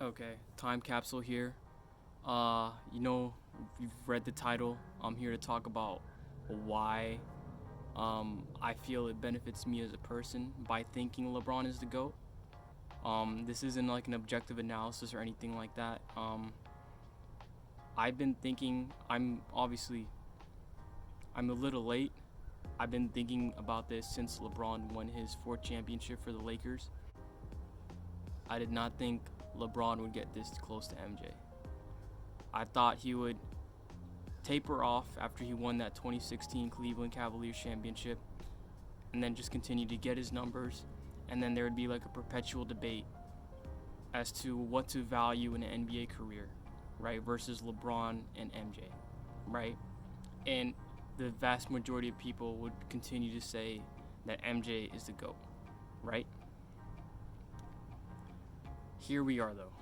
Okay, time capsule here. You've read the title. I'm here to talk about why I feel it benefits me as a person by thinking LeBron is the GOAT. This isn't like an objective analysis or anything like that. I've been thinking, I'm a little late. I've been thinking about this since LeBron won his fourth championship for the Lakers. I did not think LeBron would get this close to MJ. I thought he would taper off after he won that 2016 Cleveland Cavaliers championship and then just continue to get his numbers, and then there would be like a perpetual debate as to what to value in an NBA career, right, versus LeBron and MJ, right? And the vast majority of people would continue to say that MJ is the GOAT, right? Here we are though.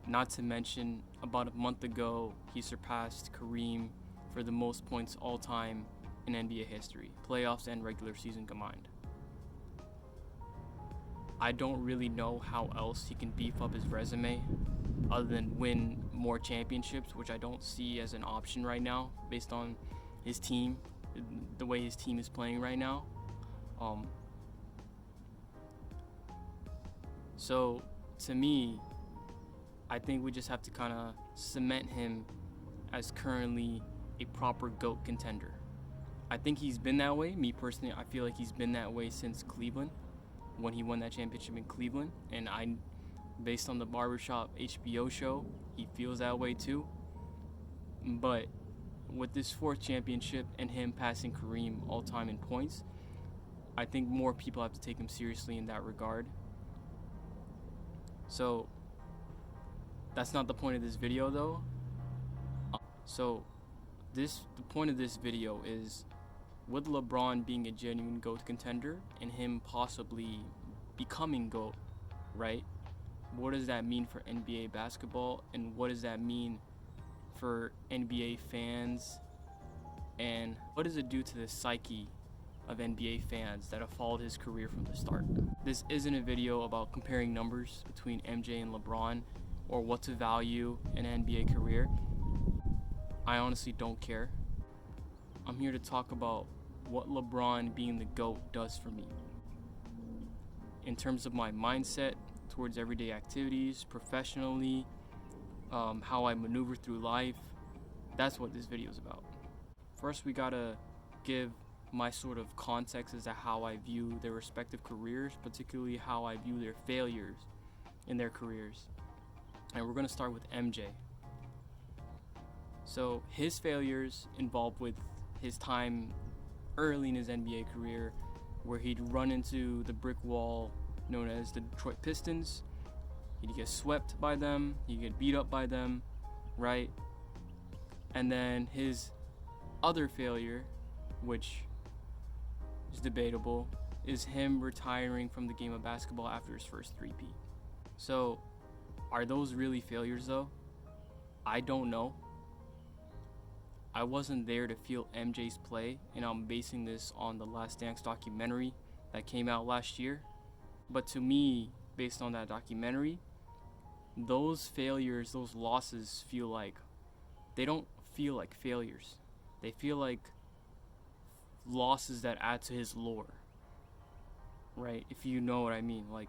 Not to mention, about a month ago, he surpassed Kareem for the most points all time in NBA history, playoffs and regular season combined. I don't really know how else he can beef up his resume other than win more championships, which I don't see as an option right now based on his team, the way his team is playing right now. So to me, I think we just have to kind of cement him as currently a proper GOAT contender. I think he's been that way. Me personally, I feel like he's been that way since Cleveland, when he won that championship in Cleveland. And based on the Barbershop HBO show, he feels that way too. But with this fourth championship and him passing Kareem all time in points, I think more people have to take him seriously in that regard. So that's not the point of this video though. The point of this video is, with LeBron being a genuine GOAT contender and him possibly becoming GOAT, right? What does that mean for NBA basketball, and what does that mean for NBA fans, and what does it do to the psyche of NBA fans that have followed his career from the start? This isn't a video about comparing numbers between MJ and LeBron or what to value in an NBA career. I honestly don't care. I'm here to talk about what LeBron being the GOAT does for me in terms of my mindset towards everyday activities, professionally, how I maneuver through life. That's what this video is about. First, we gotta give my sort of context as to how I view their respective careers, particularly how I view their failures in their careers. And we're gonna start with MJ. So his failures involved with his time early in his NBA career, where he'd run into the brick wall known as the Detroit Pistons. He'd get swept by them, he'd get beat up by them, right? And then his other failure, which is debatable, is him retiring from the game of basketball after his first three-peat. So, are those really failures though? I don't know. I wasn't there to feel MJ's play, and I'm basing this on the Last Dance documentary that came out last year. But to me, based on that documentary, those failures, those losses they don't feel like failures. They feel like losses that add to his lore, right? If you know what I mean. Like,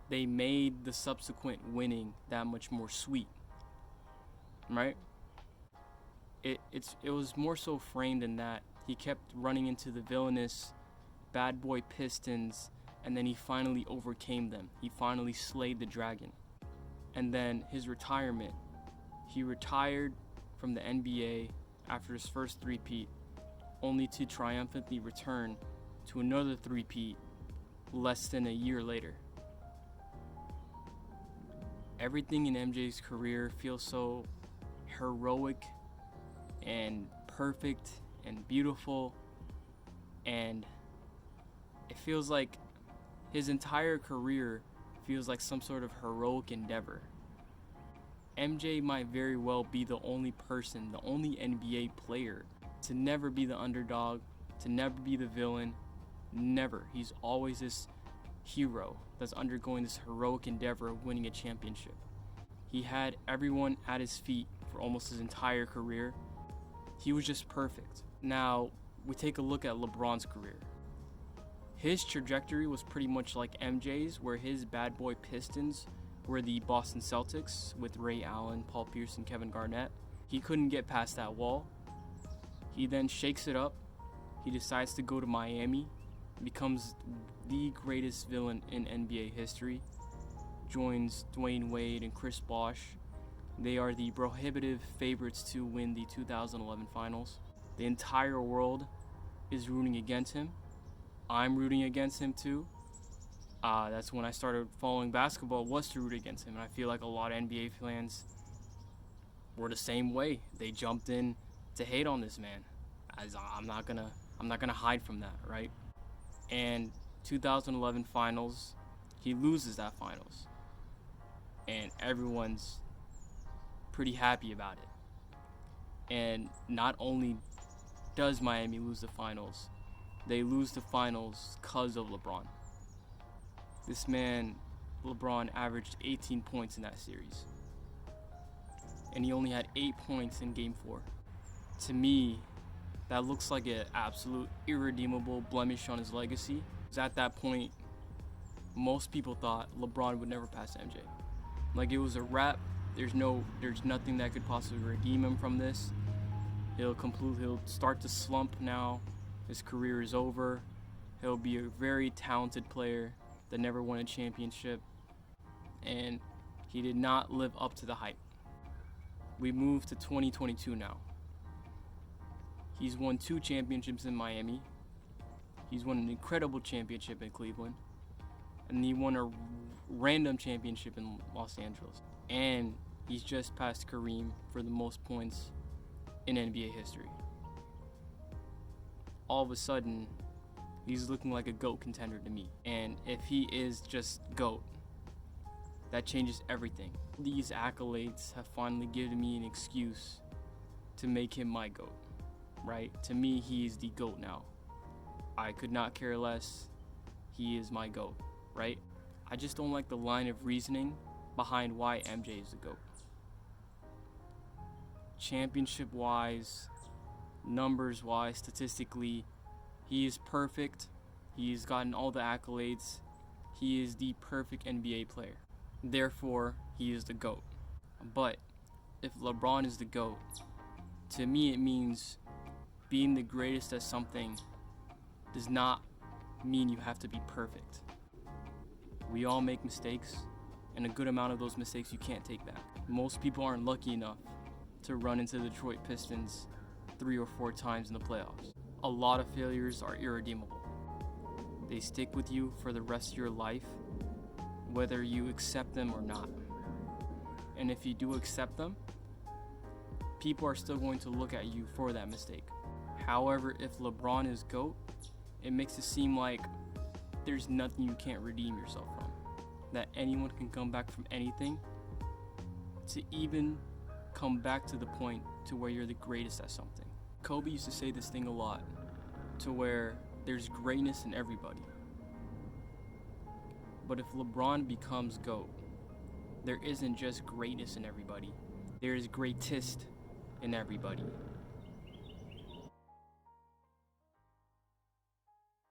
they made the subsequent winning that much more sweet, right? It was more so framed in that he kept running into the villainous bad boy Pistons, and then he finally overcame them. He finally slayed the dragon. And then his retirement, he retired from the NBA after his first three-peat, only to triumphantly return to another three-peat less than a year later. Everything in MJ's career feels so heroic and perfect and beautiful, and it feels like his entire career feels like some sort of heroic endeavor. MJ might very well be the only person, the only NBA player to never be the underdog, to never be the villain, never. He's always this hero that's undergoing this heroic endeavor of winning a championship. He had everyone at his feet for almost his entire career. He was just perfect. Now, we take a look at LeBron's career. His trajectory was pretty much like MJ's, where his bad boy Pistons were the Boston Celtics with Ray Allen, Paul Pierce, and Kevin Garnett. He couldn't get past that wall. He then shakes it up. He decides to go to Miami, becomes the greatest villain in NBA history, joins Dwayne Wade and Chris Bosh. They are the prohibitive favorites to win the 2011 finals. The entire world is rooting against him. I'm rooting against him too. That's when I started following basketball, was to root against him. And I feel like a lot of NBA fans were the same way. They jumped in to hate on this man. As I'm not gonna hide from that, right? And 2011 finals, he loses that finals. And everyone's pretty happy about it. And not only does Miami lose the finals, they lose the finals because of LeBron. This man, LeBron, averaged 18 points in that series. And he only had 8 points in Game 4. To me, that looks like an absolute irredeemable blemish on his legacy. Because at that point, most people thought LeBron would never pass MJ. Like, it was a wrap. There's nothing that could possibly redeem him from this. He'll start to slump now. His career is over. He'll be a very talented player that never won a championship. And he did not live up to the hype. We move to 2022 now. He's won 2 championships in Miami. He's won an incredible championship in Cleveland. And he won a random championship in Los Angeles. And he's just passed Kareem for the most points in NBA history. All of a sudden, he's looking like a GOAT contender to me. And if he is just GOAT, that changes everything. These accolades have finally given me an excuse to make him my GOAT, right? To me, he is the GOAT now. I could not care less. He is my GOAT, right? I just don't like the line of reasoning behind why MJ is the GOAT. Championship-wise, numbers-wise, statistically, he is perfect. He's gotten all the accolades. He is the perfect NBA player. Therefore, he is the GOAT. But if LeBron is the GOAT, to me it means being the greatest at something does not mean you have to be perfect. We all make mistakes, and a good amount of those mistakes you can't take back. Most people aren't lucky enough to run into the Detroit Pistons 3 or 4 times in the playoffs. A lot of failures are irredeemable. They stick with you for the rest of your life, whether you accept them or not. And if you do accept them, people are still going to look at you for that mistake. However, if LeBron is GOAT, it makes it seem like there's nothing you can't redeem yourself from. That anyone can come back from anything, to even come back to the point to where you're the greatest at something. Kobe used to say this thing a lot, to where there's greatness in everybody. But if LeBron becomes GOAT, there isn't just greatness in everybody. There is greatest in everybody.